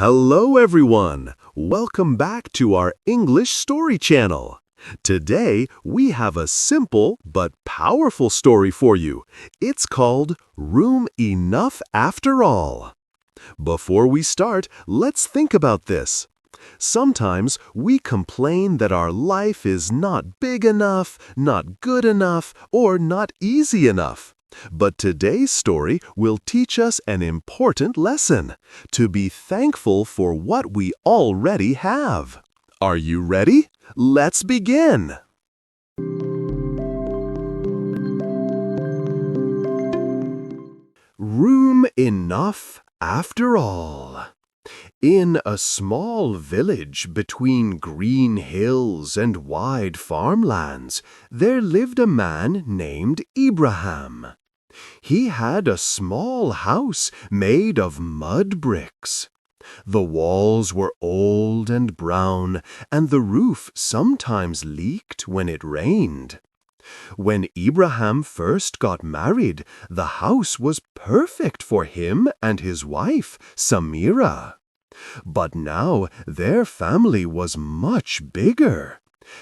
Hello everyone! Welcome back to our English Story Channel. Today we have a simple but powerful story for you. It's called Room Enough After All. Before we start, let's think about this. Sometimes we complain that our life is not big enough, not good enough, or not easy enough. But today's story will teach us an important lesson: to be thankful for what we already have. Are you ready? Let's begin! Room enough after all. In a small village between green hills and wide farmlands, there lived a man named Ibrahim. He had a small house made of mud bricks. The walls were old and brown, and the roof sometimes leaked when it rained. When Ibrahim first got married, the house was perfect for him and his wife, Samira. But now their family was much bigger.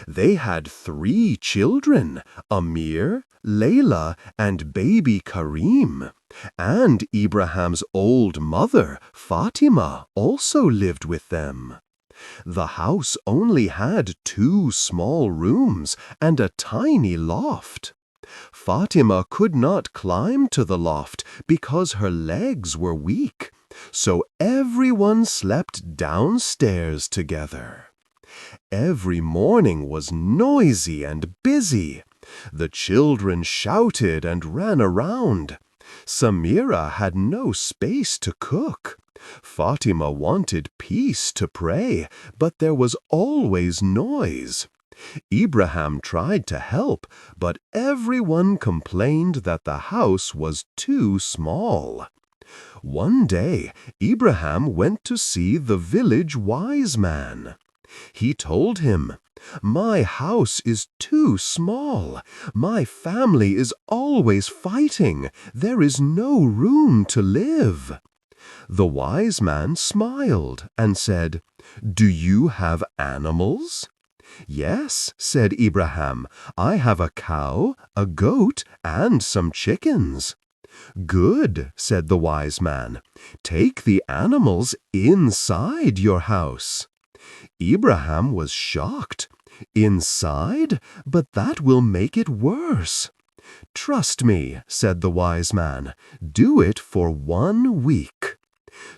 They had 3 children, Amir, Layla, and baby Karim. And Ibrahim's old mother, Fatima, also lived with them. The house only had 2 small rooms and a tiny loft. Fatima could not climb to the loft because her legs were weak, so everyone slept downstairs together. Every morning was noisy and busy. The children shouted and ran around. Samira had no space to cook. Fatima wanted peace to pray, but there was always noise. Ibrahim tried to help, but everyone complained that the house was too small. One day, Ibrahim went to see the village wise man. He told him, "My house is too small. My family is always fighting. There is no room to live." The wise man smiled and said, "Do you have animals?" "Yes," said Ibrahim, "I have a cow, a goat, and some chickens." "Good," said the wise man. "Take the animals inside your house." Ibrahim was shocked. "Inside? But that will make it worse." "Trust me," said the wise man. "Do it for 1 week."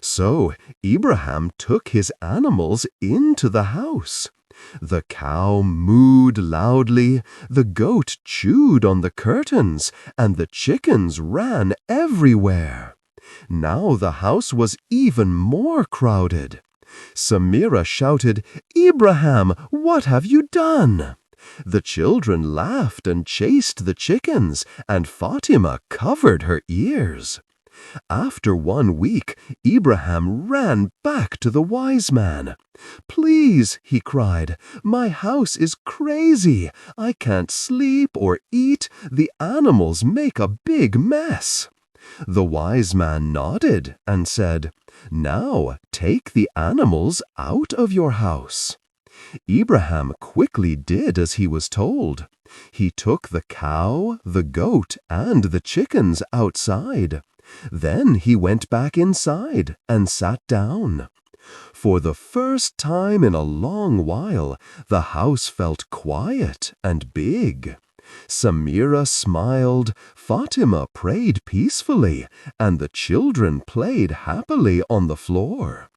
So Ibrahim took his animals into the house. The cow mooed loudly, the goat chewed on the curtains, and the chickens ran everywhere. Now the house was even more crowded. Samira shouted, "Ibrahim, what have you done?" The children laughed and chased the chickens, and Fatima covered her ears. After 1 week, Ibrahim ran back to the wise man. "Please," he cried, "my house is crazy. I can't sleep or eat. The animals make a big mess." The wise man nodded and said, "Now take the animals out of your house." Ibrahim quickly did as he was told. He took the cow, the goat, and the chickens outside. Then he went back inside and sat down. For the first time in a long while, the house felt quiet and big. Samira smiled, Fatima prayed peacefully, and the children played happily on the floor.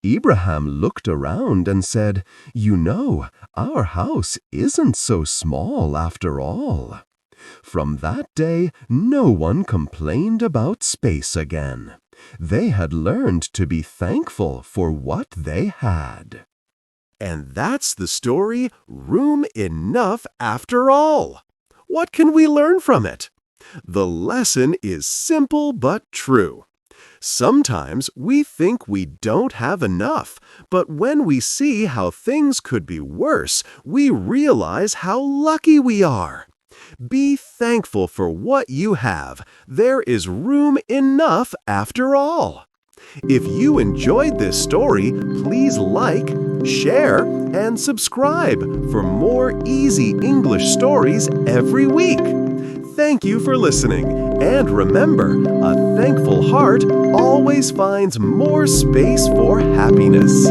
Ibrahim looked around and said, "You know, our house isn't so small after all." From that day, no one complained about space again. They had learned to be thankful for what they had. And that's the story, Room Enough After All. What can we learn from it? The lesson is simple but true. Sometimes we think we don't have enough, but when we see how things could be worse, we realize how lucky we are. Be thankful for what you have. There is room enough after all. If you enjoyed this story, please like, share, and subscribe for more easy English stories every week. Thank you for listening, and remember, a thankful heart always finds more space for happiness.